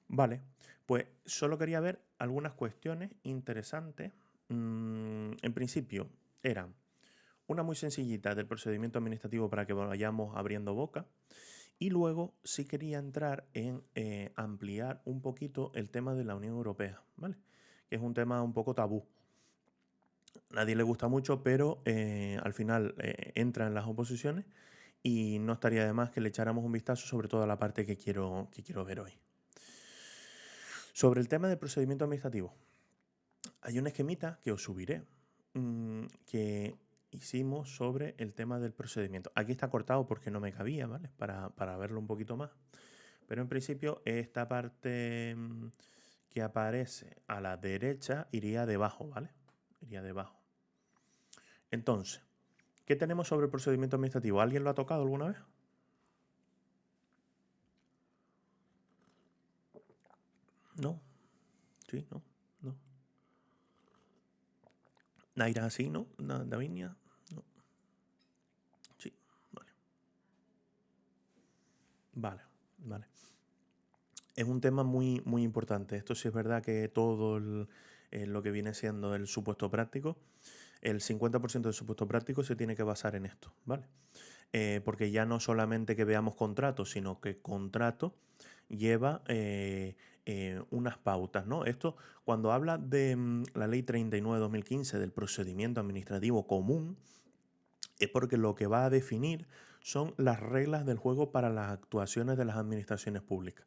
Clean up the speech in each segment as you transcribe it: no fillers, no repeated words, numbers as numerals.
Vale, pues solo quería ver algunas cuestiones interesantes. En principio, eran una muy sencillita del procedimiento administrativo para que vayamos abriendo boca. Y luego sí quería entrar en ampliar un poquito el tema de la Unión Europea, ¿vale? Que es un tema un poco tabú. Nadie le gusta mucho, pero al final entra en las oposiciones y no estaría de más que le echáramos un vistazo sobre toda la parte que quiero ver hoy. Sobre el tema del procedimiento administrativo, hay un esquemita que os subiré que hicimos sobre el tema del procedimiento. Aquí está cortado porque no me cabía, ¿vale? Para verlo un poquito más. Pero en principio esta parte que aparece a la derecha iría debajo, ¿vale? Iría debajo. Entonces, ¿qué tenemos sobre el procedimiento administrativo? ¿Alguien lo ha tocado alguna vez? No. Sí, no. No. Naira, sí, ¿no? Davinia, no. Sí, vale. Vale, vale. Es un tema muy, muy importante. Esto sí es verdad que todo lo que viene siendo el supuesto práctico, el 50% del supuesto práctico se tiene que basar en esto, ¿vale? Porque ya no solamente que veamos contratos, sino que contrato lleva unas pautas, ¿no? Esto, cuando habla de la Ley 39/2015 del procedimiento administrativo común, es porque lo que va a definir son las reglas del juego para las actuaciones de las administraciones públicas.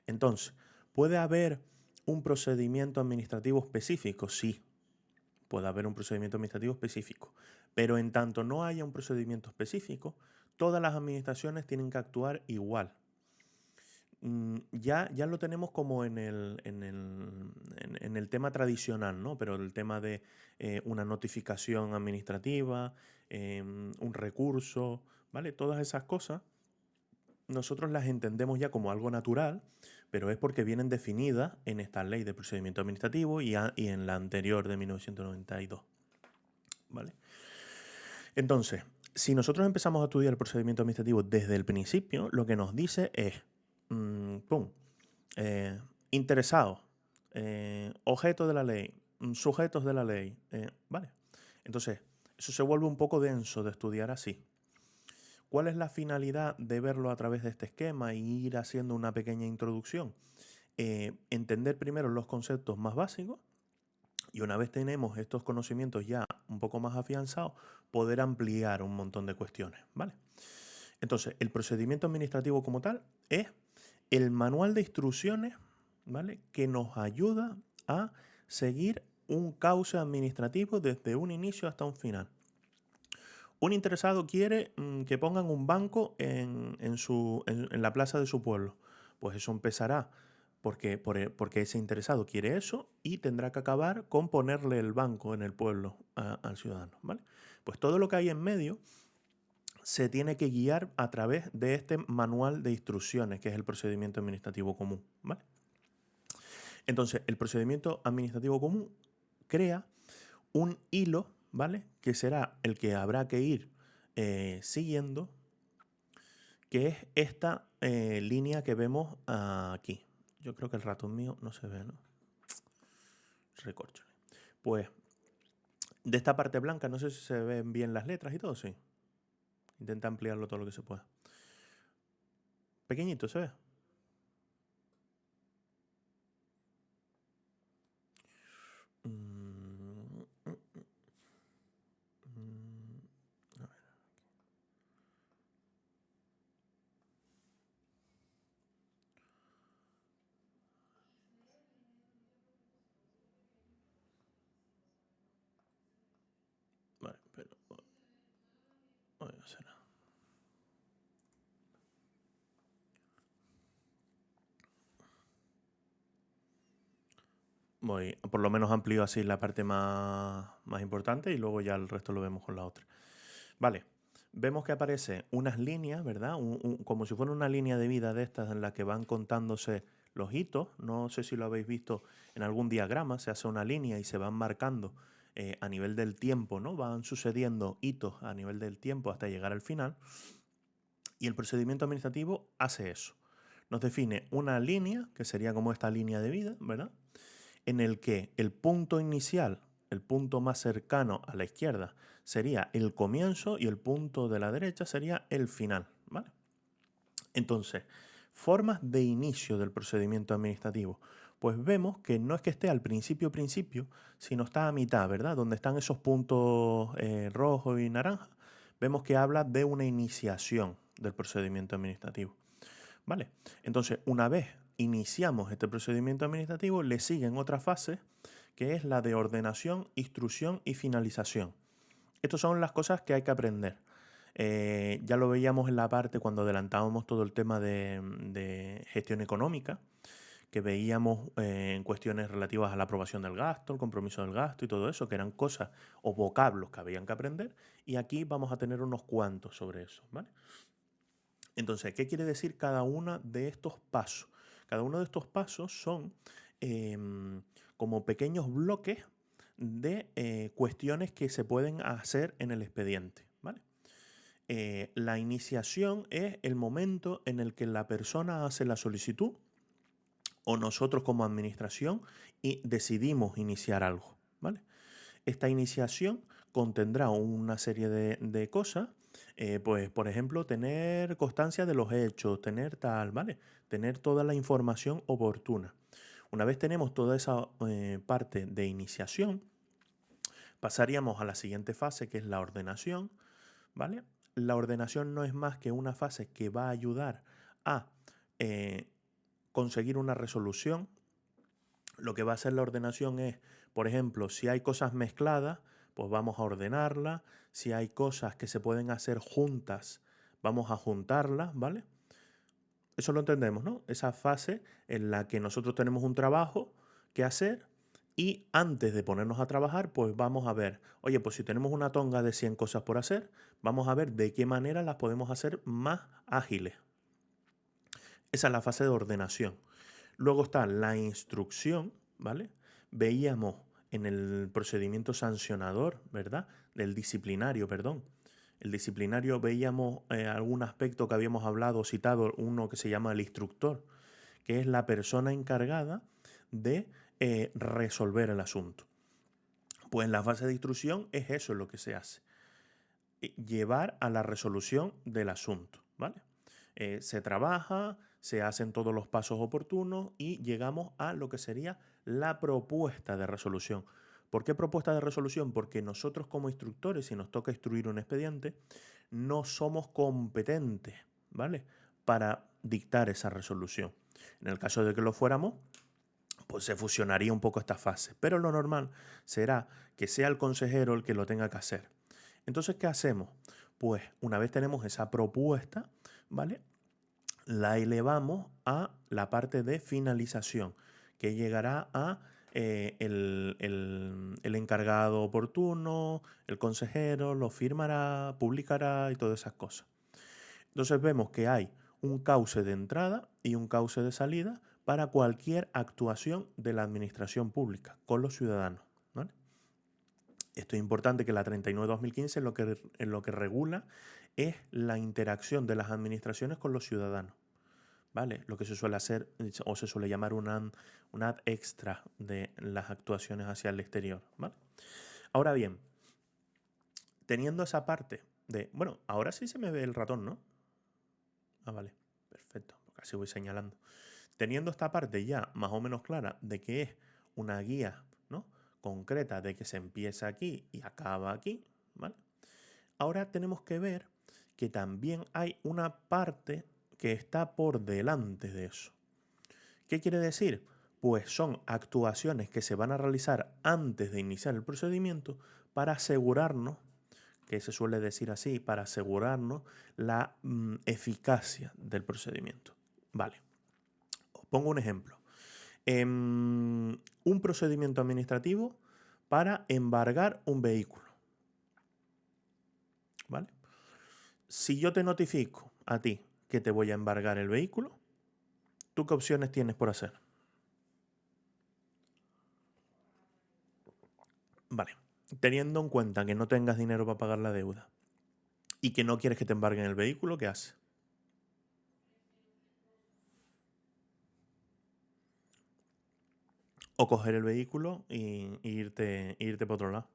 Entonces, ¿puede haber un procedimiento administrativo específico? Sí, puede haber un procedimiento administrativo específico. Pero en tanto no haya un procedimiento específico, todas las administraciones tienen que actuar igual. Ya lo tenemos como en el tema tradicional, ¿no? Pero el tema de una notificación administrativa, un recurso, ¿vale? Todas esas cosas nosotros las entendemos ya como algo natural, pero es porque vienen definidas en esta ley de procedimiento administrativo y en la anterior de 1992, ¿vale? Entonces, si nosotros empezamos a estudiar el procedimiento administrativo desde el principio, lo que nos dice es, pum, eh, interesados, objeto de la ley, sujetos de la ley, ¿vale? Entonces, eso se vuelve un poco denso de estudiar así. ¿Cuál es la finalidad de verlo a través de este esquema y ir haciendo una pequeña introducción? Entender primero los conceptos más básicos y una vez tenemos estos conocimientos ya un poco más afianzados, poder ampliar un montón de cuestiones, ¿vale? Entonces, el procedimiento administrativo como tal es el manual de instrucciones, ¿vale? Que nos ayuda a seguir un cauce administrativo desde un inicio hasta un final. Un interesado quiere que pongan un banco en la plaza de su pueblo. Pues eso empezará porque ese interesado quiere eso y tendrá que acabar con ponerle el banco en el pueblo al ciudadano, ¿vale? Pues todo lo que hay en medio se tiene que guiar a través de este manual de instrucciones, que es el procedimiento administrativo común, ¿vale? Entonces, el procedimiento administrativo común crea un hilo, ¿vale? Que será el que habrá que ir siguiendo, que es esta línea que vemos aquí. Yo creo que el ratón mío no se ve, ¿no? Recórchale. Pues de esta parte blanca, no sé si se ven bien las letras y todo, sí. Intenta ampliarlo todo lo que se pueda. Pequeñito, ¿se ve? Mm, a ver. Vale, pero... no será. Voy, por lo menos amplío así la parte más importante y luego ya el resto lo vemos con la otra. Vale, vemos que aparece unas líneas, ¿verdad? Como si fuera una línea de vida de estas en la que van contándose los hitos. No sé si lo habéis visto en algún diagrama, se hace una línea y se van marcando a nivel del tiempo, ¿no? Van sucediendo hitos a nivel del tiempo hasta llegar al final. Y el procedimiento administrativo hace eso. nos define una línea, que sería como esta línea de vida, ¿verdad? En el que el punto inicial, el punto más cercano a la izquierda, sería el comienzo y el punto de la derecha sería el final, ¿vale? Entonces, formas de inicio del procedimiento administrativo. Pues vemos que no es que esté al principio, sino está a mitad, ¿verdad? Donde están esos puntos rojos y naranja. Vemos que habla de una iniciación del procedimiento administrativo. ¿Vale? Entonces, una vez iniciamos este procedimiento administrativo, le siguen otras fases, que es la de ordenación, instrucción y finalización. Estas son las cosas que hay que aprender. Ya lo veíamos en la parte cuando adelantábamos todo el tema de gestión económica, que veíamos en cuestiones relativas a la aprobación del gasto, el compromiso del gasto y todo eso, que eran cosas o vocablos que habían que aprender, y aquí vamos a tener unos cuantos sobre eso, ¿vale? Entonces, ¿qué quiere decir cada uno de estos pasos? Cada uno de estos pasos son como pequeños bloques de cuestiones que se pueden hacer en el expediente, ¿vale? La iniciación es el momento en el que la persona hace la solicitud o nosotros como administración y decidimos iniciar algo, ¿vale? Esta iniciación contendrá una serie de cosas, pues por ejemplo, tener constancia de los hechos, tener tal, ¿vale? Tener toda la información oportuna. Una vez tenemos toda esa parte de iniciación, pasaríamos a la siguiente fase, que es la ordenación, ¿vale? La ordenación no es más que una fase que va a ayudar a conseguir una resolución. Lo que va a hacer la ordenación es, por ejemplo, si hay cosas mezcladas, pues vamos a ordenarlas. Si hay cosas que se pueden hacer juntas, vamos a juntarlas, ¿vale? Eso lo entendemos, ¿no? Esa fase en la que nosotros tenemos un trabajo que hacer y antes de ponernos a trabajar, pues vamos a ver, oye, pues si tenemos una tonga de 100 cosas por hacer, vamos a ver de qué manera las podemos hacer más ágiles. Esa es la fase de ordenación. Luego está la instrucción, ¿vale? Veíamos en el procedimiento sancionador, ¿verdad? Del disciplinario, perdón. El disciplinario veíamos algún aspecto que habíamos hablado, citado, uno que se llama el instructor, que es la persona encargada de resolver el asunto. Pues en la fase de instrucción es eso lo que se hace. Llevar a la resolución del asunto, ¿vale? Se trabaja, se hacen todos los pasos oportunos y llegamos a lo que sería la propuesta de resolución. ¿Por qué propuesta de resolución? Porque nosotros como instructores, si nos toca instruir un expediente, no somos competentes, ¿vale? Para dictar esa resolución. En el caso de que lo fuéramos, pues se fusionaría un poco esta fase. Pero lo normal será que sea el consejero el que lo tenga que hacer. Entonces, ¿qué hacemos? Pues una vez tenemos esa propuesta, ¿vale? La elevamos a la parte de finalización, que llegará a el encargado oportuno, el consejero, lo firmará, publicará y todas esas cosas. Entonces vemos que hay un cauce de entrada y un cauce de salida para cualquier actuación de la administración pública con los ciudadanos, ¿vale? Esto es importante, que la 39/2015 en lo que regula es la interacción de las administraciones con los ciudadanos, ¿vale? Lo que se suele hacer o se suele llamar un ad extra de las actuaciones hacia el exterior, ¿vale? Ahora bien, teniendo esa parte de... Bueno, ahora sí se me ve el ratón, ¿no? Ah, vale, perfecto, casi voy señalando. Teniendo esta parte ya más o menos clara de que es una guía, ¿no?, concreta de que se empieza aquí y acaba aquí, ¿vale? Ahora tenemos que ver que también hay una parte que está por delante de eso. ¿Qué quiere decir? Pues son actuaciones que se van a realizar antes de iniciar el procedimiento para asegurarnos, que se suele decir así, para asegurarnos la eficacia del procedimiento. Vale, os pongo un ejemplo. Un procedimiento administrativo para embargar un vehículo. ¿Vale? Si yo te notifico a ti que te voy a embargar el vehículo, ¿tú qué opciones tienes por hacer? Vale. Teniendo en cuenta que no tengas dinero para pagar la deuda y que no quieres que te embarguen el vehículo, ¿qué haces? O coger el vehículo y irte para otro lado.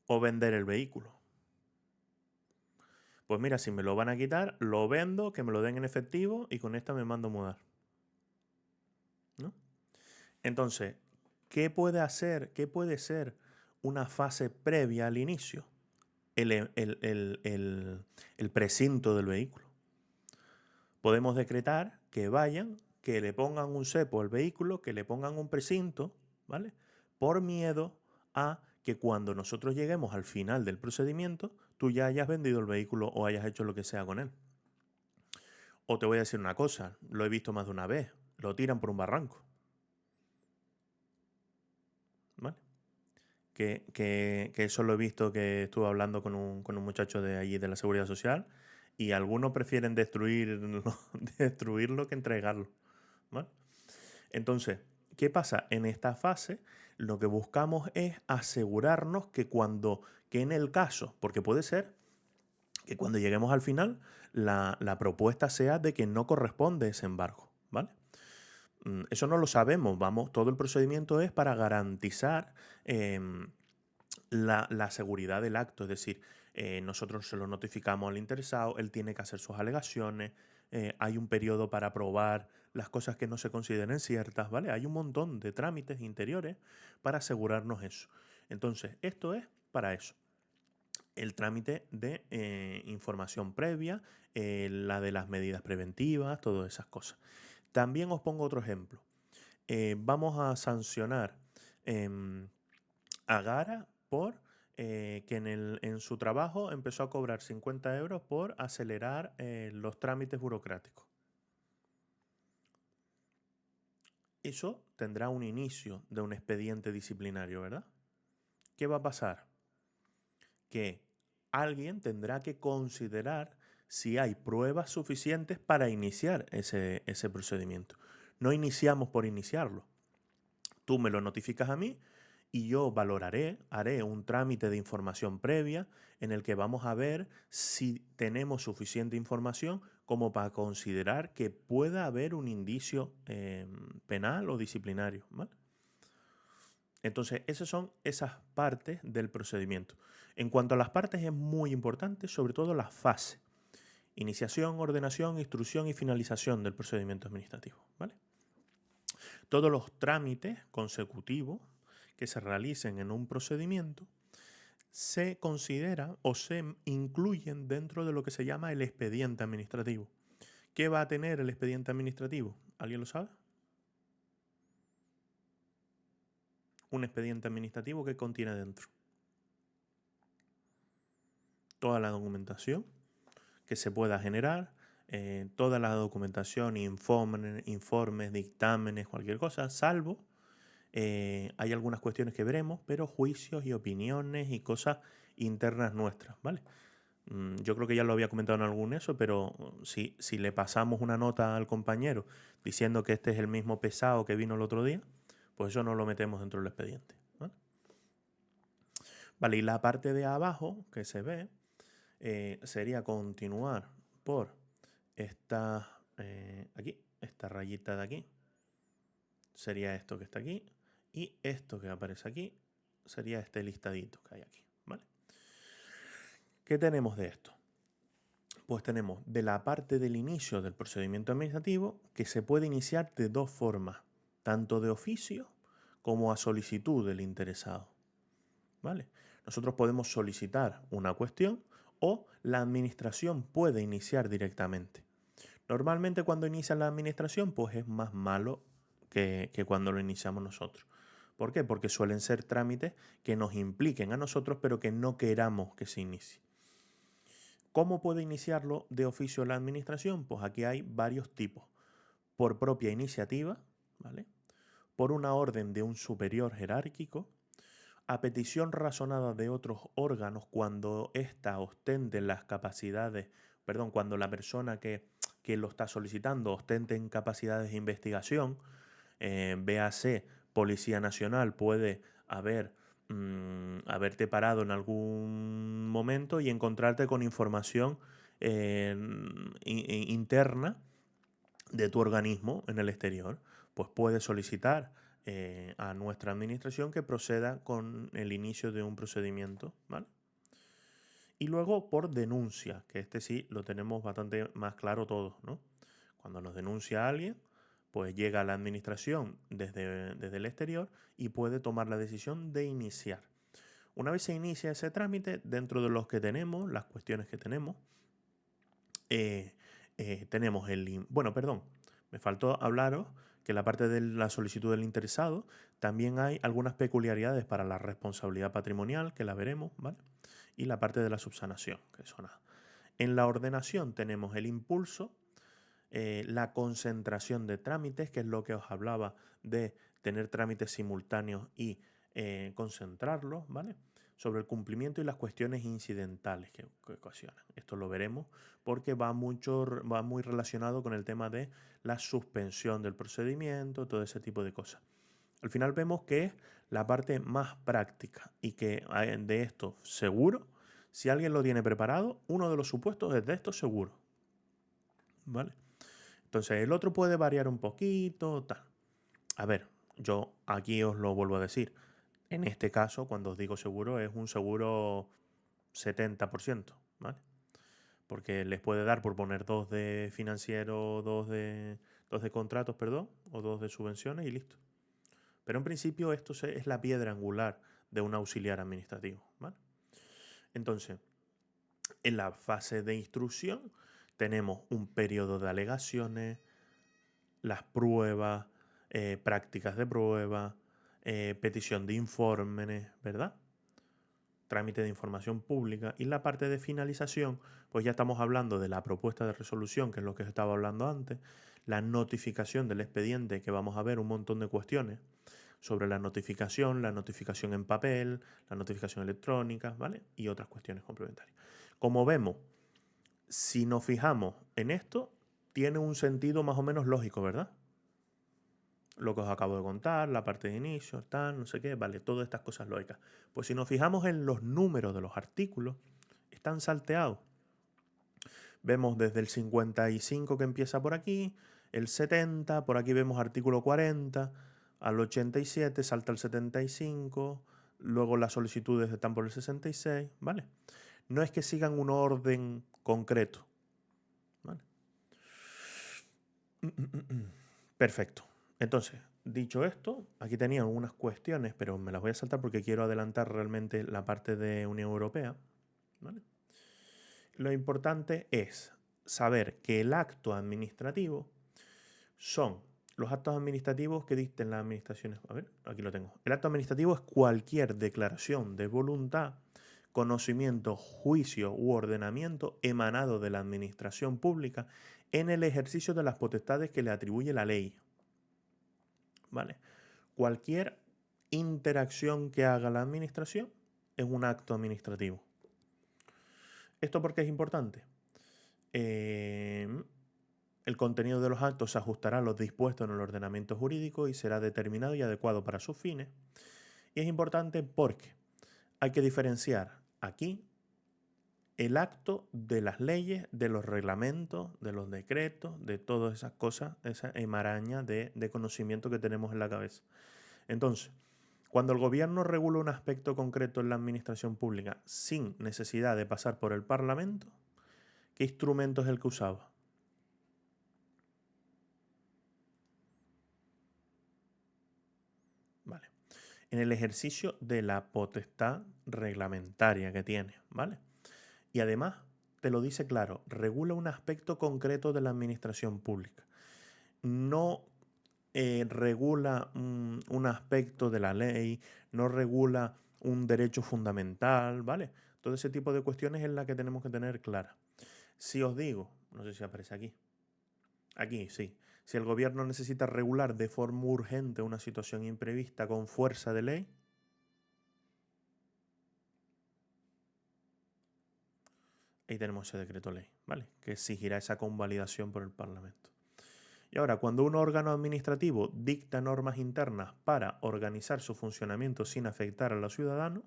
O vender el vehículo. Pues mira, si me lo van a quitar, lo vendo, que me lo den en efectivo y con esta me mando a mudar. ¿No? Entonces, ¿qué puede ser una fase previa al inicio? El precinto del vehículo. Podemos decretar que vayan, que le pongan un cepo al vehículo, que le pongan un precinto, ¿vale? Por miedo a que cuando nosotros lleguemos al final del procedimiento, tú ya hayas vendido el vehículo o hayas hecho lo que sea con él. O te voy a decir una cosa, lo he visto más de una vez, lo tiran por un barranco. ¿Vale? Que eso lo he visto, que estuve hablando con un muchacho de allí de la Seguridad Social y algunos prefieren destruirlo que entregarlo. ¿Vale? Entonces, ¿qué pasa? En esta fase lo que buscamos es asegurarnos que en el caso, porque puede ser que cuando lleguemos al final la propuesta sea de que no corresponde ese embargo, ¿vale? Eso no lo sabemos, todo el procedimiento es para garantizar la seguridad del acto, es decir, nosotros se lo notificamos al interesado, él tiene que hacer sus alegaciones, hay un periodo para probar las cosas que no se consideren ciertas, ¿vale? Hay un montón de trámites interiores para asegurarnos eso. Entonces, esto es para eso. El trámite de información previa, la de las medidas preventivas, todas esas cosas. También os pongo otro ejemplo. Vamos a sancionar a Gara por que en su trabajo empezó a cobrar 50 euros por acelerar los trámites burocráticos. Eso tendrá un inicio de un expediente disciplinario, ¿verdad? ¿Qué va a pasar? Que alguien tendrá que considerar si hay pruebas suficientes para iniciar ese procedimiento. No iniciamos por iniciarlo. Tú me lo notificas a mí y yo haré un trámite de información previa en el que vamos a ver si tenemos suficiente información como para considerar que pueda haber un indicio penal o disciplinario, ¿vale? Entonces, esas son esas partes del procedimiento. En cuanto a las partes, es muy importante, sobre todo la fase. Iniciación, ordenación, instrucción y finalización del procedimiento administrativo, ¿vale? Todos los trámites consecutivos que se realicen en un procedimiento se considera o se incluyen dentro de lo que se llama el expediente administrativo. ¿Qué va a tener el expediente administrativo? ¿Alguien lo sabe? Un expediente administrativo que contiene dentro toda la documentación que se pueda generar, toda la documentación, informes, dictámenes, cualquier cosa, salvo hay algunas cuestiones que veremos, pero juicios y opiniones y cosas internas nuestras, ¿vale? Yo creo que ya lo había comentado en algún eso, pero si le pasamos una nota al compañero diciendo que este es el mismo pesado que vino el otro día, pues eso no lo metemos dentro del expediente, ¿vale? Vale, y la parte de abajo que se ve sería continuar por aquí, esta rayita de aquí, sería esto que está aquí, y esto que aparece aquí sería este listadito que hay aquí, ¿vale? ¿Qué tenemos de esto? Pues tenemos de la parte del inicio del procedimiento administrativo que se puede iniciar de dos formas, tanto de oficio como a solicitud del interesado, ¿vale? Nosotros podemos solicitar una cuestión o la administración puede iniciar directamente. Normalmente cuando inicia la administración pues es más malo que cuando lo iniciamos nosotros. ¿Por qué? Porque suelen ser trámites que nos impliquen a nosotros pero que no queramos que se inicie. ¿Cómo puede iniciarlo de oficio la administración? Pues aquí hay varios tipos. Por propia iniciativa, ¿vale? Por una orden de un superior jerárquico, a petición razonada de otros órganos cuando ésta ostente las capacidades, perdón, cuando la persona que lo está solicitando ostente en capacidades de investigación, véase, Policía Nacional puede haberte parado en algún momento y encontrarte con información interna de tu organismo en el exterior, pues puedes solicitar a nuestra administración que proceda con el inicio de un procedimiento, ¿vale? Y luego por denuncia, que este sí lo tenemos bastante más claro todos, ¿no? Cuando nos denuncia alguien, pues llega a la administración desde el exterior y puede tomar la decisión de iniciar. Una vez se inicia ese trámite, dentro de los que tenemos, las cuestiones que tenemos, tenemos bueno, perdón, me faltó hablaros que en la parte de la solicitud del interesado también hay algunas peculiaridades para la responsabilidad patrimonial, que la veremos, ¿vale? Y la parte de la subsanación, que eso nada. En la ordenación tenemos el impulso, la concentración de trámites, que es lo que os hablaba de tener trámites simultáneos y concentrarlos, ¿vale? Sobre el cumplimiento y las cuestiones incidentales que ocasionan. Esto lo veremos porque va muy relacionado con el tema de la suspensión del procedimiento, todo ese tipo de cosas. Al final vemos que es la parte más práctica y que de esto seguro, si alguien lo tiene preparado, uno de los supuestos es de esto seguro, ¿vale? Entonces el otro puede variar un poquito, tal. A ver, yo aquí os lo vuelvo a decir. En este caso, cuando os digo seguro, es un seguro 70%, ¿vale? Porque les puede dar por poner dos de financiero, dos de contratos, perdón, o dos de subvenciones y listo. Pero en principio esto es la piedra angular de un auxiliar administrativo, ¿vale? Entonces, en la fase de instrucción tenemos un periodo de alegaciones, las pruebas, prácticas de prueba, petición de informes, ¿verdad? Trámite de información pública. Y la parte de finalización, pues ya estamos hablando de la propuesta de resolución, que es lo que estaba hablando antes, la notificación del expediente, que vamos a ver un montón de cuestiones sobre la notificación en papel, la notificación electrónica, ¿vale? Y otras cuestiones complementarias. Como vemos, si nos fijamos en esto, tiene un sentido más o menos lógico, ¿verdad? Lo que os acabo de contar, la parte de inicio, tal, no sé qué, vale, todas estas cosas lógicas. Pues si nos fijamos en los números de los artículos, están salteados. Vemos desde el 55 que empieza por aquí, el 70, por aquí vemos artículo 40, al 87 salta el 75, luego las solicitudes están por el 66, ¿vale? No es que sigan un orden concreto, ¿vale? Perfecto. Entonces, dicho esto, aquí tenía unas cuestiones, pero me las voy a saltar porque quiero adelantar realmente la parte de Unión Europea, ¿vale? Lo importante es saber que el acto administrativo son los actos administrativos que dicten las administraciones. A ver, aquí lo tengo. El acto administrativo es cualquier declaración de voluntad, conocimiento, juicio u ordenamiento emanado de la administración pública en el ejercicio de las potestades que le atribuye la ley. ¿Vale? Cualquier interacción que haga la administración es un acto administrativo. ¿Esto por qué es importante? El contenido de los actos se ajustará a lo dispuesto en el ordenamiento jurídico y será determinado y adecuado para sus fines. Y es importante porque hay que diferenciar aquí el acto de las leyes, de los reglamentos, de los decretos, de todas esas cosas, esa maraña de conocimiento que tenemos en la cabeza. Entonces, cuando el gobierno regula un aspecto concreto en la administración pública sin necesidad de pasar por el Parlamento, ¿qué instrumento es el que usaba? Vale. En el ejercicio de la potestad reglamentaria que tiene, ¿vale? Y además, te lo dice claro, regula un aspecto concreto de la administración pública. No regula un aspecto de la ley, no regula un derecho fundamental, ¿vale? Todo ese tipo de cuestiones es la que tenemos que tener clara. Si os digo, no sé si aparece aquí, aquí sí, si el gobierno necesita regular de forma urgente una situación imprevista con fuerza de ley, ahí tenemos ese decreto ley, ¿vale? Que exigirá esa convalidación por el Parlamento. Y ahora, cuando un órgano administrativo dicta normas internas para organizar su funcionamiento sin afectar a los ciudadanos,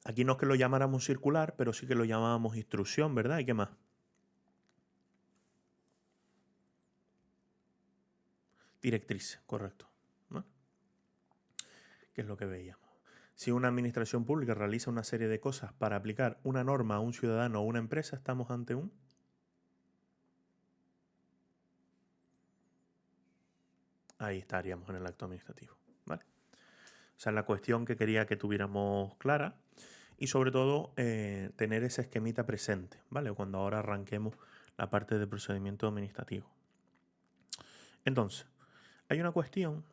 Aquí no es que lo llamáramos circular, pero sí que lo llamábamos instrucción, ¿verdad? ¿Y qué más? Directriz, correcto. ¿No? ¿Qué es lo que veíamos? Si una administración pública realiza una serie de cosas para aplicar una norma a un ciudadano o una empresa, estamos ante un... Ahí estaríamos en el acto administrativo, ¿vale? O sea, la cuestión que quería que tuviéramos clara y sobre todo tener ese esquemita presente, ¿vale? Cuando ahora arranquemos la parte de procedimiento administrativo. Entonces, hay una cuestión,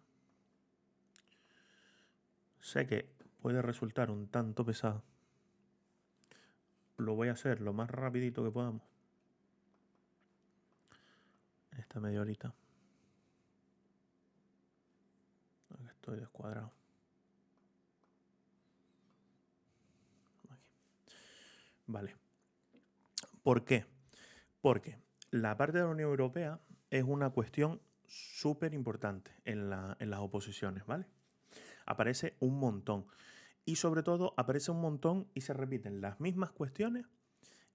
sé que puede resultar un tanto pesado, lo voy a hacer lo más rapidito que podamos, esta media horita. Estoy descuadrado. Aquí. Vale. ¿Por qué? Porque la parte de la Unión Europea es una cuestión súper importante en las oposiciones, ¿vale? Aparece un montón. Y sobre todo aparece un montón y se repiten las mismas cuestiones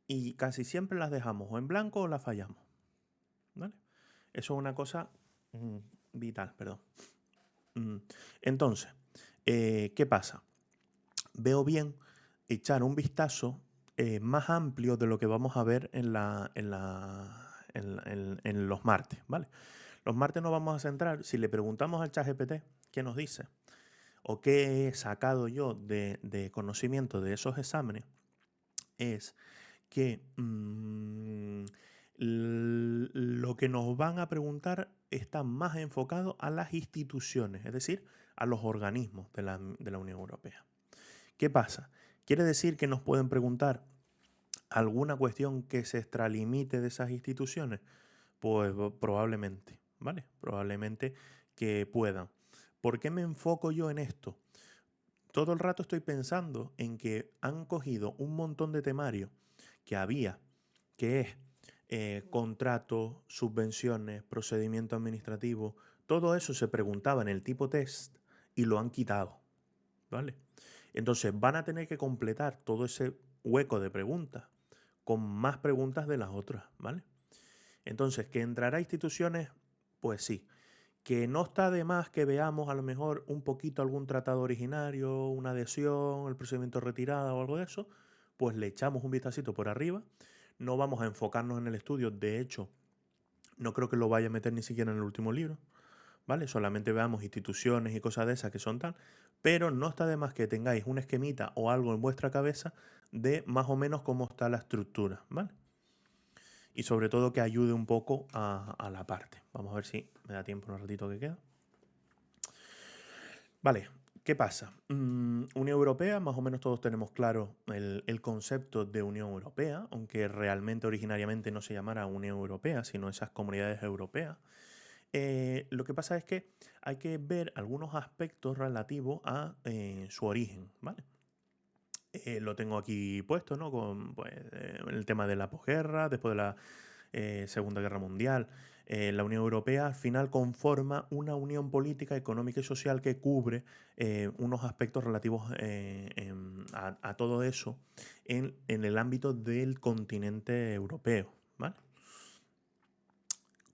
y casi siempre las dejamos o en blanco o las fallamos, ¿vale? Eso es una cosa vital, perdón. Entonces, ¿qué pasa? Veo bien echar un vistazo más amplio de lo que vamos a ver en los martes, ¿vale? Los martes nos vamos a centrar, si le preguntamos al ChatGPT qué nos dice o qué he sacado yo de conocimiento de esos exámenes, es que lo que nos van a preguntar está más enfocado a las instituciones, es decir, a los organismos de la Unión Europea. ¿Qué pasa? ¿Quiere decir que nos pueden preguntar alguna cuestión que se extralimite de esas instituciones? Pues probablemente, ¿vale? Probablemente que puedan. ¿Por qué me enfoco yo en esto? Todo el rato estoy pensando en que han cogido un montón de temario que había, que es contratos, subvenciones, procedimiento administrativo, todo eso se preguntaba en el tipo test y lo han quitado, ¿vale? Entonces van a tener que completar todo ese hueco de preguntas con más preguntas de las otras, ¿vale? Entonces, ¿que entrará a instituciones? Pues sí. Que no está de más que veamos a lo mejor un poquito algún tratado originario, una adhesión, el procedimiento de retirada o algo de eso, pues le echamos un vistacito por arriba. No vamos a enfocarnos en el estudio, de hecho, no creo que lo vaya a meter ni siquiera en el último libro, ¿vale? Solamente veamos instituciones y cosas de esas que son tal, pero no está de más que tengáis un esquemita o algo en vuestra cabeza de más o menos cómo está la estructura, ¿vale? Y sobre todo que ayude un poco a la parte. Vamos a ver si me da tiempo en un ratito que queda. Vale, ¿qué pasa? Unión Europea, más o menos todos tenemos claro el concepto de Unión Europea, aunque realmente originariamente no se llamara Unión Europea, sino esas comunidades europeas. Lo que pasa es que hay que ver algunos aspectos relativos a su origen, ¿vale? Lo tengo aquí puesto, ¿no? Con pues, el tema de la posguerra, después de la Segunda Guerra Mundial. La Unión Europea al final conforma una unión política, económica y social que cubre unos aspectos relativos a todo eso en el ámbito del continente europeo, ¿vale?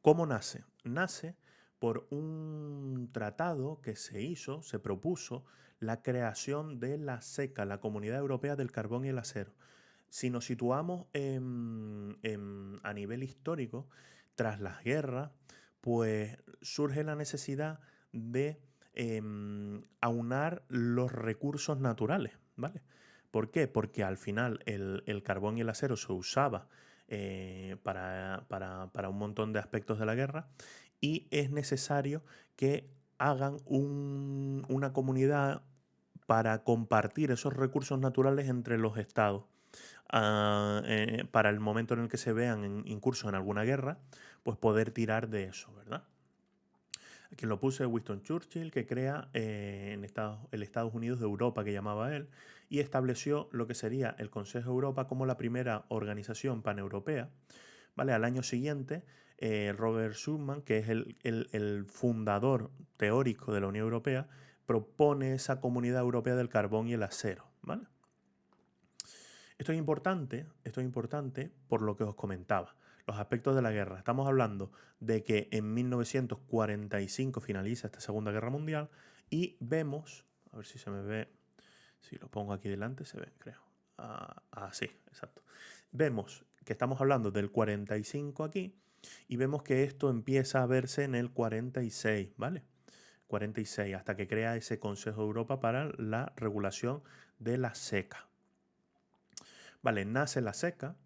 ¿Cómo nace? Nace por un tratado que se hizo, se propuso la creación de la SECA, la Comunidad Europea del Carbón y el Acero. Si nos situamos a nivel histórico, tras las guerras, pues surge la necesidad de aunar los recursos naturales, ¿vale? ¿Por qué? Porque al final el carbón y el acero se usaba para un montón de aspectos de la guerra y es necesario que hagan una comunidad para compartir esos recursos naturales entre los estados. Para el momento en el que se vean incursos en alguna guerra, pues poder tirar de eso, ¿verdad? Aquí lo puse Winston Churchill, que crea el Estados Unidos de Europa, que llamaba él, y estableció lo que sería el Consejo de Europa como la primera organización paneuropea. ¿Vale? Al año siguiente, Robert Schuman, que es el fundador teórico de la Unión Europea, propone esa Comunidad Europea del Carbón y el Acero, ¿vale? Esto es importante por lo que os comentaba, los aspectos de la guerra. Estamos hablando de que en 1945 finaliza esta Segunda Guerra Mundial y vemos, a ver si se me ve, si lo pongo aquí delante se ve, creo. Sí, exacto. Vemos que estamos hablando del 45 aquí y vemos que esto empieza a verse en el 46, ¿vale? 46, hasta que crea ese Consejo de Europa para la regulación de la seca. Vale, nace la seca.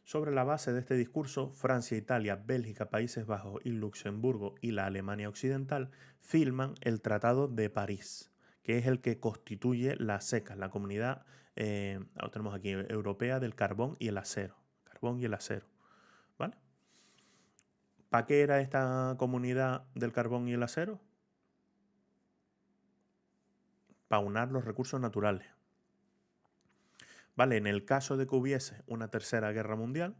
Sobre la base de este discurso, Francia, Italia, Bélgica, Países Bajos y Luxemburgo y la Alemania Occidental firman el Tratado de París, que es el que constituye la SECA, la Comunidad, lo tenemos aquí, Europea del Carbón y el Acero. Carbón y el acero, ¿vale? ¿Para qué era esta Comunidad del Carbón y el Acero? Para unar los recursos naturales. Vale, en el caso de que hubiese una tercera guerra mundial,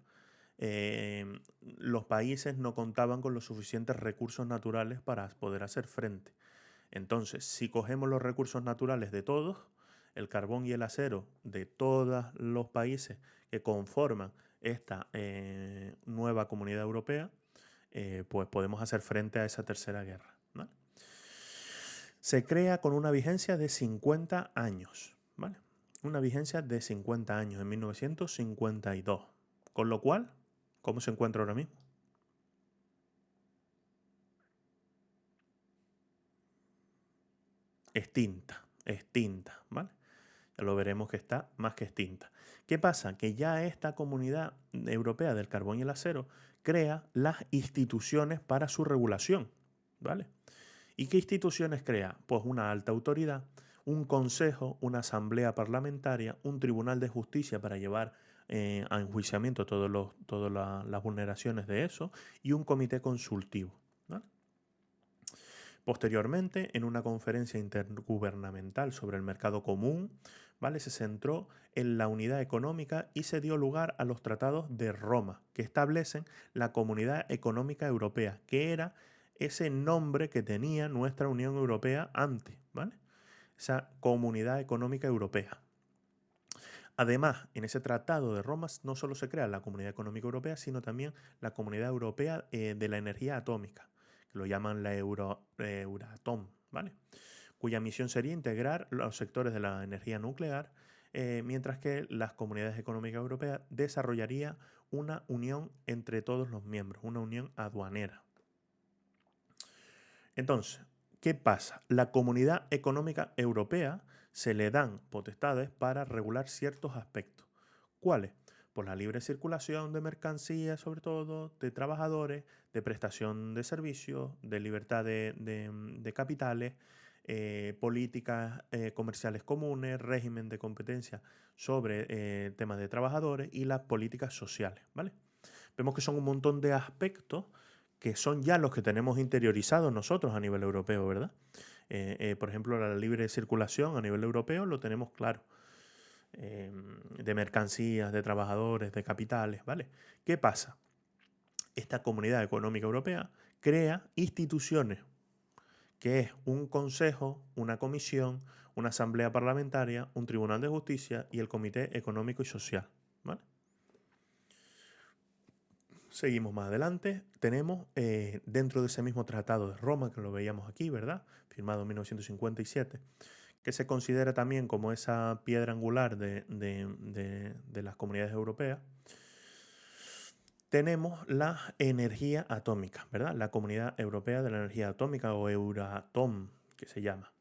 los países no contaban con los suficientes recursos naturales para poder hacer frente. Entonces, si cogemos los recursos naturales de todos, el carbón y el acero de todos los países que conforman esta nueva comunidad europea, pues podemos hacer frente a esa tercera guerra, ¿vale? Se crea con una vigencia de 50 años, ¿vale? Una vigencia de 50 años en 1952. Con lo cual, ¿cómo se encuentra ahora mismo? Extinta, ¿vale? Ya lo veremos que está más que extinta. ¿Qué pasa? Que ya esta comunidad europea del carbón y el acero crea las instituciones para su regulación, ¿vale? ¿Y qué instituciones crea? Pues una alta autoridad, un consejo, una asamblea parlamentaria, un tribunal de justicia para llevar a enjuiciamiento todas las vulneraciones de eso y un comité consultivo, ¿vale? Posteriormente, en una conferencia intergubernamental sobre el mercado común, ¿vale? Se centró en la unidad económica y se dio lugar a los tratados de Roma, que establecen la Comunidad Económica Europea, que era ese nombre que tenía nuestra Unión Europea antes, ¿vale? Esa Comunidad Económica Europea. Además, en ese Tratado de Roma no solo se crea la Comunidad Económica Europea, sino también la Comunidad Europea de la Energía Atómica, que lo llaman la Euratom, ¿vale? Cuya misión sería integrar los sectores de la energía nuclear, mientras que las comunidades económicas europeas desarrollaría una unión entre todos los miembros, una unión aduanera. Entonces, ¿qué pasa? La Comunidad Económica Europea se le dan potestades para regular ciertos aspectos. ¿Cuáles? Pues la libre circulación de mercancías, sobre todo, de trabajadores, de prestación de servicios, de libertad de capitales, políticas comerciales comunes, régimen de competencia sobre temas de trabajadores y las políticas sociales, ¿vale? Vemos que son un montón de aspectos que son ya los que tenemos interiorizados nosotros a nivel europeo, ¿verdad? Por ejemplo, la libre circulación a nivel europeo lo tenemos claro. De mercancías, de trabajadores, de capitales, ¿vale? ¿Qué pasa? Esta Comunidad Económica Europea crea instituciones, que es un consejo, una comisión, una asamblea parlamentaria, un tribunal de justicia y el Comité Económico y Social, ¿vale? Seguimos más adelante. Tenemos dentro de ese mismo Tratado de Roma, que lo veíamos aquí, ¿verdad? Firmado en 1957, que se considera también como esa piedra angular de las comunidades europeas. Tenemos la energía atómica, ¿verdad? La Comunidad Europea de la Energía Atómica o Euratom, que se llama.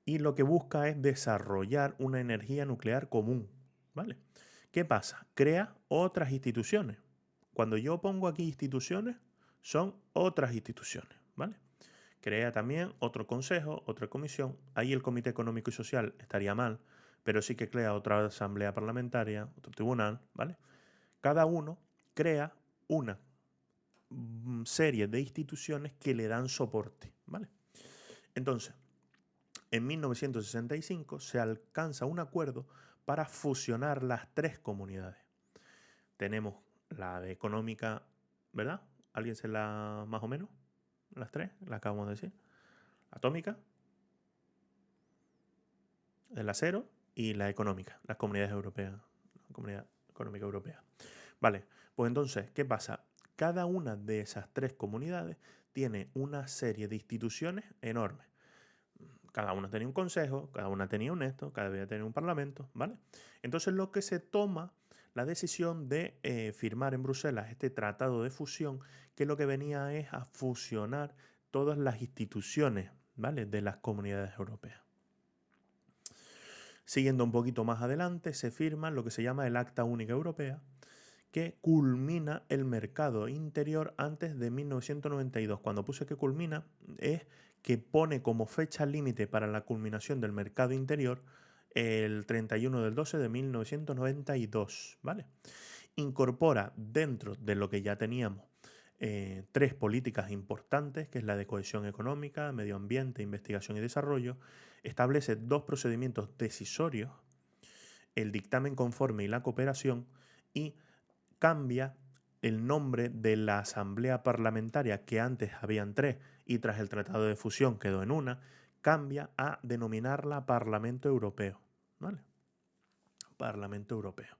Y lo que busca es desarrollar una energía nuclear común, ¿vale? ¿Qué pasa? Crea otras instituciones. Cuando yo pongo aquí instituciones, son otras instituciones, ¿vale? Crea también otro consejo, otra comisión. Ahí el Comité Económico y Social estaría mal, pero sí que crea otra asamblea parlamentaria, otro tribunal, ¿vale? Cada uno crea una serie de instituciones que le dan soporte, ¿vale? Entonces, en 1965 se alcanza un acuerdo para fusionar las tres comunidades. Tenemos la de económica, ¿verdad? ¿Alguien se la más o menos? Las tres, la acabamos de decir. Atómica, el acero y la económica, las comunidades europeas. Comunidad Económica Europea. Vale, pues entonces, ¿qué pasa? Cada una de esas tres comunidades tiene una serie de instituciones enormes. Cada una tenía un consejo, cada una tenía un esto, cada una tenía un parlamento, ¿vale? Entonces lo que se toma la decisión de firmar en Bruselas este tratado de fusión, que lo que venía es a fusionar todas las instituciones, ¿vale? De las comunidades europeas. Siguiendo un poquito más adelante, se firma lo que se llama el Acta Única Europea, que culmina el mercado interior antes de 1992. Cuando puse que culmina, es que pone como fecha límite para la culminación del mercado interior el 31 del 12 de 1992, ¿vale? Incorpora dentro de lo que ya teníamos tres políticas importantes, que es la de cohesión económica, medio ambiente, investigación y desarrollo. Establece dos procedimientos decisorios, el dictamen conforme y la cooperación, y cambia el nombre de la Asamblea Parlamentaria, que antes habían tres y tras el Tratado de Fusión quedó en una, cambia a denominarla Parlamento Europeo. ¿Vale? Parlamento Europeo.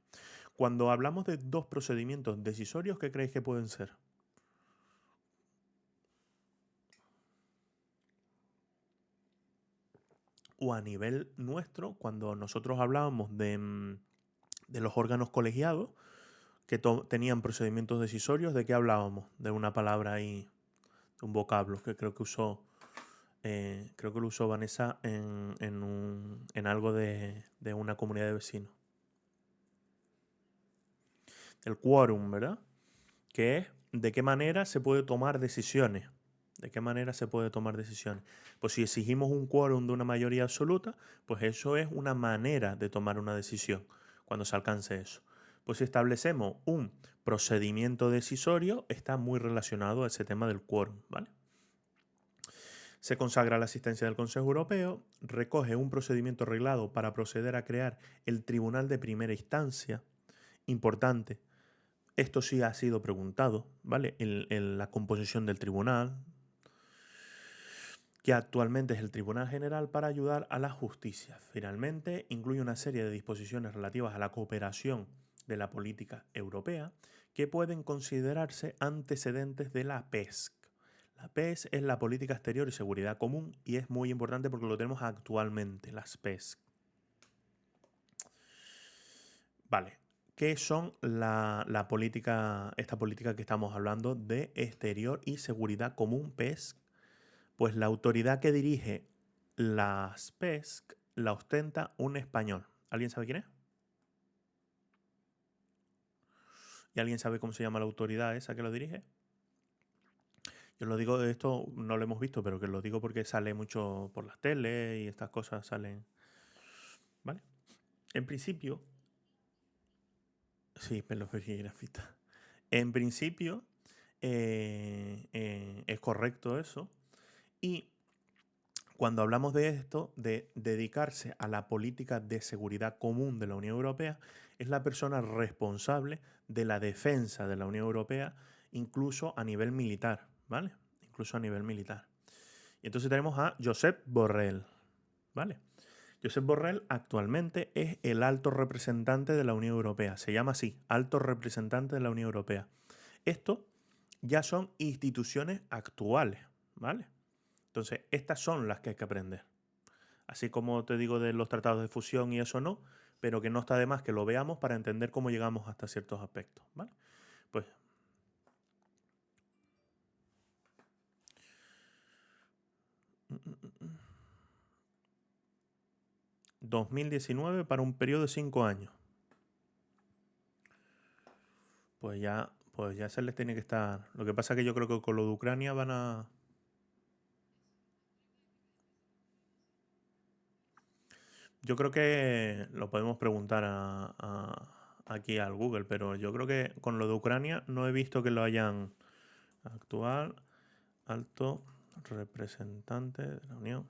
Cuando hablamos de dos procedimientos decisorios, ¿qué creéis que pueden ser? O a nivel nuestro, cuando nosotros hablábamos de los órganos colegiados que tenían procedimientos decisorios, ¿de qué hablábamos? De una palabra ahí, de un vocablo que creo que lo usó Vanessa en algo de una comunidad de vecinos. El quórum, ¿verdad? Que es de qué manera se puede tomar decisiones. ¿De qué manera se puede tomar decisiones? Pues si exigimos un quórum de una mayoría absoluta, pues eso es una manera de tomar una decisión cuando se alcance eso. Pues si establecemos un procedimiento decisorio, está muy relacionado a ese tema del quórum, ¿vale? Se consagra la asistencia del Consejo Europeo, recoge un procedimiento reglado para proceder a crear el Tribunal de Primera Instancia. Importante, esto sí ha sido preguntado, ¿vale? En la composición del tribunal, que actualmente es el Tribunal General para ayudar a la justicia. Finalmente, incluye una serie de disposiciones relativas a la cooperación de la política europea que pueden considerarse antecedentes de la PESC. La PESC es la Política Exterior y Seguridad Común y es muy importante porque lo tenemos actualmente, las PESC. Vale, ¿qué son esta política que estamos hablando de exterior y seguridad común, PESC? Pues la autoridad que dirige las PESC la ostenta un español. ¿Alguien sabe quién es? ¿Y alguien sabe cómo se llama la autoridad esa que lo dirige? Yo lo digo, esto no lo hemos visto, pero que lo digo porque sale mucho por las teles y estas cosas salen. ¿Vale? En principio, sí, grafita. En principio, es correcto eso. Y cuando hablamos de esto, de dedicarse a la política de seguridad común de la Unión Europea, es la persona responsable de la defensa de la Unión Europea, incluso a nivel militar, ¿vale? Incluso a nivel militar. Y entonces tenemos a Josep Borrell, ¿vale? Josep Borrell actualmente es el alto representante de la Unión Europea. Se llama así, alto representante de la Unión Europea. Esto ya son instituciones actuales, ¿vale? Entonces, estas son las que hay que aprender. Así como te digo de los tratados de fusión y eso no, pero que no está de más que lo veamos para entender cómo llegamos hasta ciertos aspectos, ¿vale? Pues 2019 para un periodo de 5 años. Pues ya se les tiene que estar. Lo que pasa es que yo creo que con lo de Ucrania van a. Yo creo que lo podemos preguntar aquí al Google, pero yo creo que con lo de Ucrania no he visto que lo hayan actual alto representante de la Unión.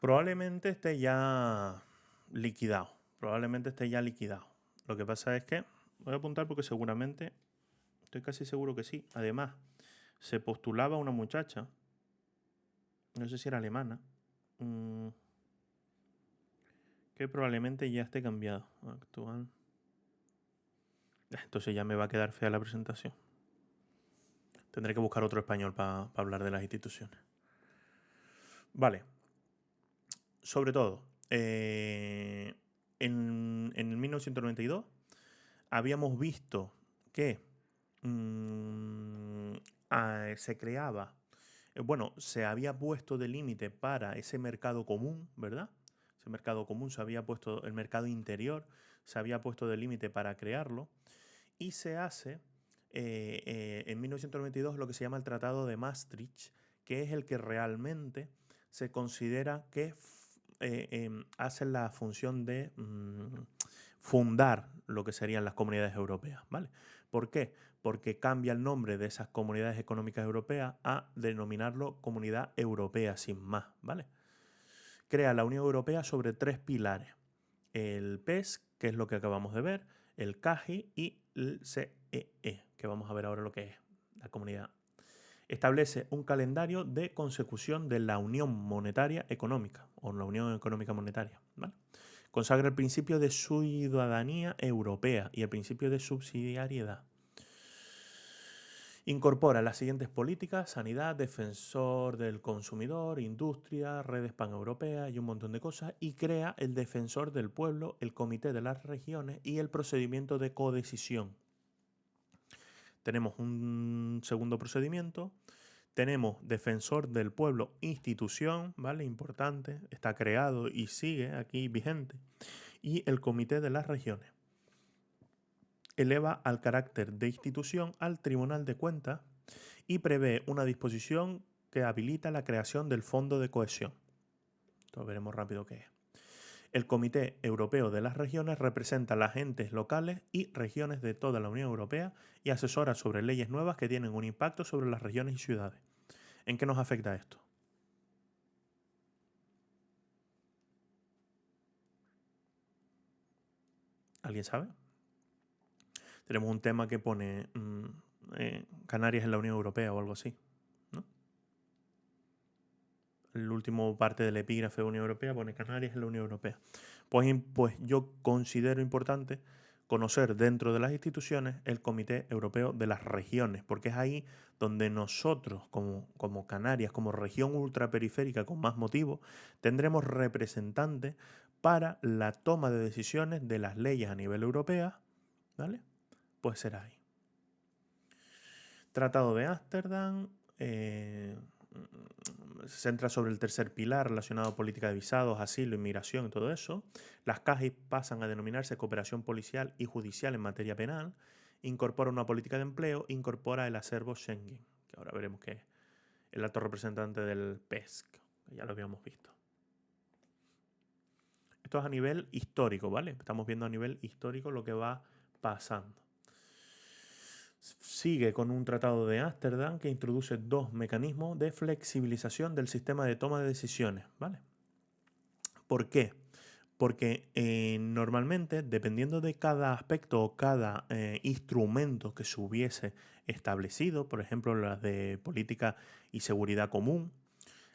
Probablemente esté ya liquidado. Probablemente esté ya liquidado. Lo que pasa es que, voy a apuntar porque seguramente, estoy casi seguro que sí. Además, se postulaba una muchacha, no sé si era alemana, que probablemente ya esté cambiado. Actual. Entonces ya me va a quedar fea la presentación. Tendré que buscar otro español para hablar de las instituciones. Vale. Sobre todo, en el 1992 habíamos visto que se creaba, se había puesto de límite para ese mercado común, ¿verdad? Ese mercado común se había puesto, el mercado interior se había puesto de límite para crearlo y se hace en 1992 lo que se llama el Tratado de Maastricht, que es el que realmente se considera que hace la función de fundar lo que serían las comunidades europeas, ¿vale? ¿Por qué? Porque cambia el nombre de esas comunidades económicas europeas a denominarlo Comunidad Europea sin más, ¿vale? Crea la Unión Europea sobre 3 pilares. El PES, que es lo que acabamos de ver, el CAGI y el CEE, que vamos a ver ahora lo que es la comunidad. Establece un calendario de consecución de la Unión Monetaria Económica o la Unión Económica Monetaria, ¿vale? Consagra el principio de ciudadanía europea y el principio de subsidiariedad. Incorpora las siguientes políticas: sanidad, defensor del consumidor, industria, redes paneuropeas y un montón de cosas, y crea el defensor del pueblo, el comité de las regiones y el procedimiento de codecisión. Tenemos un segundo procedimiento. Tenemos defensor del pueblo, institución, ¿vale? Importante, está creado y sigue aquí vigente. Y el comité de las regiones. Eleva al carácter de institución al Tribunal de Cuentas y prevé una disposición que habilita la creación del Fondo de Cohesión. Esto veremos rápido qué es. El Comité Europeo de las Regiones representa a las entes locales y regiones de toda la Unión Europea y asesora sobre leyes nuevas que tienen un impacto sobre las regiones y ciudades. ¿En qué nos afecta esto? ¿Alguien sabe? Tenemos un tema que pone Canarias en la Unión Europea o algo así, ¿no? El último parte del epígrafe de Unión Europea pone Canarias en la Unión Europea. Pues yo considero importante conocer dentro de las instituciones el Comité Europeo de las Regiones, porque es ahí donde nosotros, como Canarias, como región ultraperiférica con más motivo, tendremos representantes para la toma de decisiones de las leyes a nivel europeo, ¿vale? Pues será ahí. Tratado de Ámsterdam se centra sobre el tercer pilar relacionado a política de visados, asilo, inmigración y todo eso. Las CAGI pasan a denominarse cooperación policial y judicial en materia penal. Incorpora una política de empleo, incorpora el acervo Schengen, que ahora veremos que es el alto representante del PESC, que ya lo habíamos visto. Esto es a nivel histórico, ¿vale? Estamos viendo a nivel histórico lo que va pasando. Sigue con un tratado de Ámsterdam que introduce 2 mecanismos de flexibilización del sistema de toma de decisiones, ¿vale? ¿Por qué? Porque normalmente, dependiendo de cada aspecto o cada instrumento que se hubiese establecido, por ejemplo, las de política y seguridad común,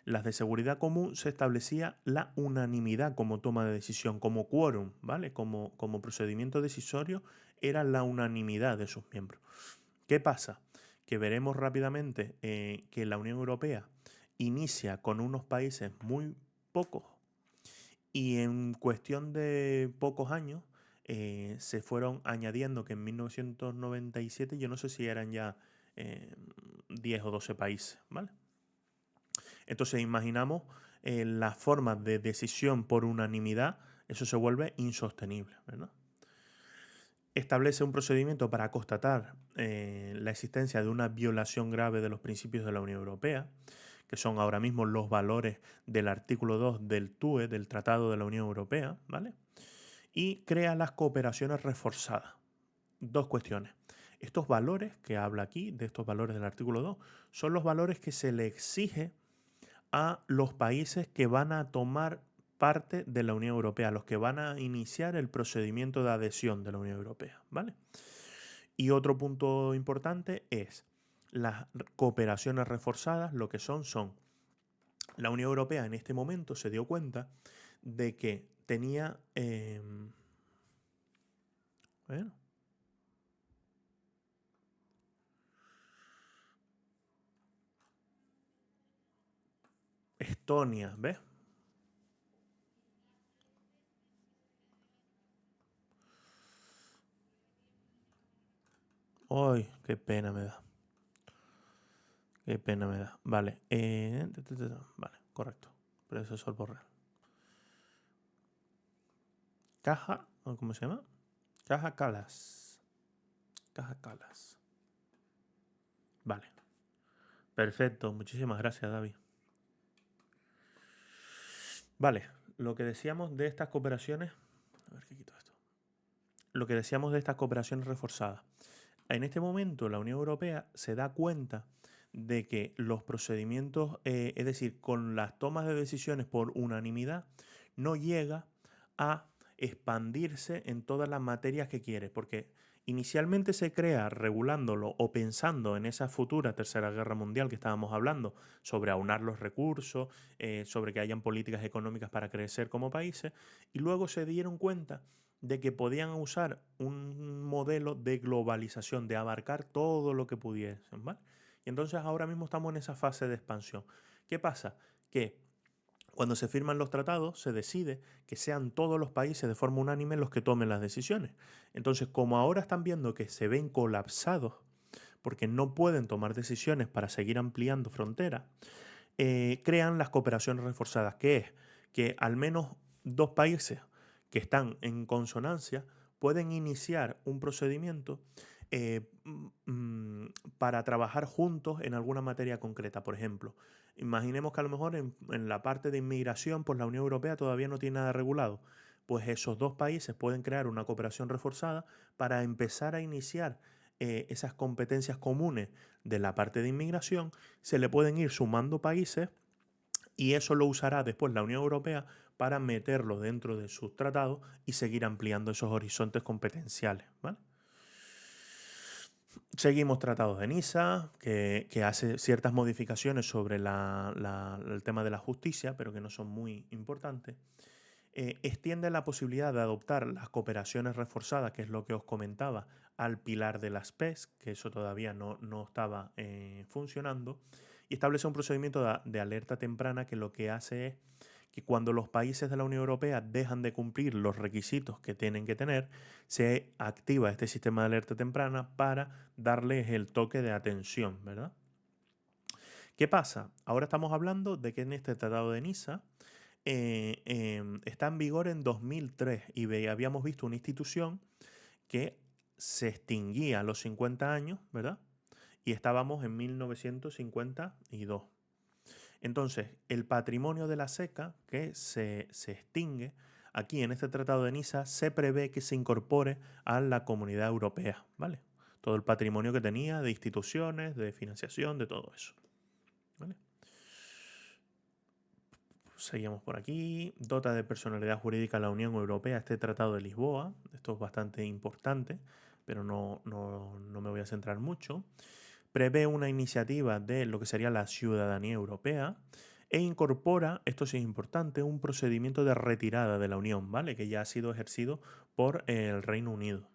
las de seguridad común se establecía la unanimidad como toma de decisión, como quórum, ¿vale? Como procedimiento decisorio era la unanimidad de sus miembros. ¿Qué pasa? Que veremos rápidamente que la Unión Europea inicia con unos países muy pocos y en cuestión de pocos años se fueron añadiendo, que en 1997 yo no sé si eran ya 10 o 12 países, ¿vale? Entonces imaginamos las formas de decisión por unanimidad, eso se vuelve insostenible, ¿verdad? Establece un procedimiento para constatar la existencia de una violación grave de los principios de la Unión Europea, que son ahora mismo los valores del artículo 2 del TUE, del Tratado de la Unión Europea, ¿vale? Y crea las cooperaciones reforzadas. 2 cuestiones. Estos valores que habla aquí, de estos valores del artículo 2, son los valores que se le exige a los países que van a tomar parte de la Unión Europea, los que van a iniciar el procedimiento de adhesión de la Unión Europea, ¿vale? Y otro punto importante es las cooperaciones reforzadas, lo que son la Unión Europea en este momento se dio cuenta de que tenía, bueno, Estonia, ¿ves? ¡Ay, qué pena me da! Qué pena me da. Vale, vale, correcto. Predecesor Borrell. Caja, ¿cómo se llama? Caja Calas. Caja Calas. Vale. Perfecto, muchísimas gracias, David. Vale, lo que decíamos de estas cooperaciones. A ver qué quito esto. Lo que decíamos de estas cooperaciones reforzadas. En este momento, la Unión Europea se da cuenta de que los procedimientos, es decir, con las tomas de decisiones por unanimidad, no llega a expandirse en todas las materias que quiere, porque inicialmente se crea regulándolo o pensando en esa futura Tercera Guerra Mundial que estábamos hablando, sobre aunar los recursos, sobre que hayan políticas económicas para crecer como países, y luego se dieron cuenta de que podían usar un modelo de globalización, de abarcar todo lo que pudiesen, ¿vale? Y entonces ahora mismo estamos en esa fase de expansión. ¿Qué pasa? Que cuando se firman los tratados, se decide que sean todos los países de forma unánime los que tomen las decisiones. Entonces, como ahora están viendo que se ven colapsados porque no pueden tomar decisiones para seguir ampliando fronteras, crean las cooperaciones reforzadas, que es que al menos dos países que están en consonancia pueden iniciar un procedimiento para trabajar juntos en alguna materia concreta. Por ejemplo, imaginemos que a lo mejor en la parte de inmigración, pues la Unión Europea todavía no tiene nada regulado. Pues esos dos países pueden crear una cooperación reforzada para empezar a iniciar esas competencias comunes de la parte de inmigración. Se le pueden ir sumando países y eso lo usará después la Unión Europea para meterlo dentro de sus tratados y seguir ampliando esos horizontes competenciales, ¿vale? Seguimos tratados de Niza, que hace ciertas modificaciones sobre el tema de la justicia, pero que no son muy importantes. Extiende la posibilidad de adoptar las cooperaciones reforzadas, que es lo que os comentaba, al pilar de las PES, que eso todavía no estaba funcionando, y establece un procedimiento de alerta temprana que lo que hace es que cuando los países de la Unión Europea dejan de cumplir los requisitos que tienen que tener, se activa este sistema de alerta temprana para darles el toque de atención, ¿verdad? ¿Qué pasa? Ahora estamos hablando de que en este Tratado de Niza está en vigor en 2003 y habíamos visto una institución que se extinguía a los 50 años, ¿verdad? Y estábamos en 1952. Entonces, el patrimonio de la SECA, que se extingue, aquí en este Tratado de Niza se prevé que se incorpore a la Comunidad Europea, ¿vale? Todo el patrimonio que tenía de instituciones, de financiación, de todo eso, ¿vale? Seguimos por aquí. Dota de personalidad jurídica a la Unión Europea este Tratado de Lisboa. Esto es bastante importante, pero no me voy a centrar mucho. Prevé una iniciativa de lo que sería la ciudadanía europea e incorpora, esto sí es importante, un procedimiento de retirada de la Unión, ¿vale? Que ya ha sido ejercido por el Reino Unido.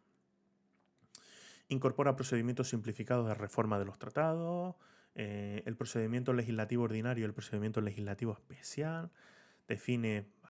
Incorpora procedimientos simplificados de reforma de los tratados, el procedimiento legislativo ordinario y el procedimiento legislativo especial. Define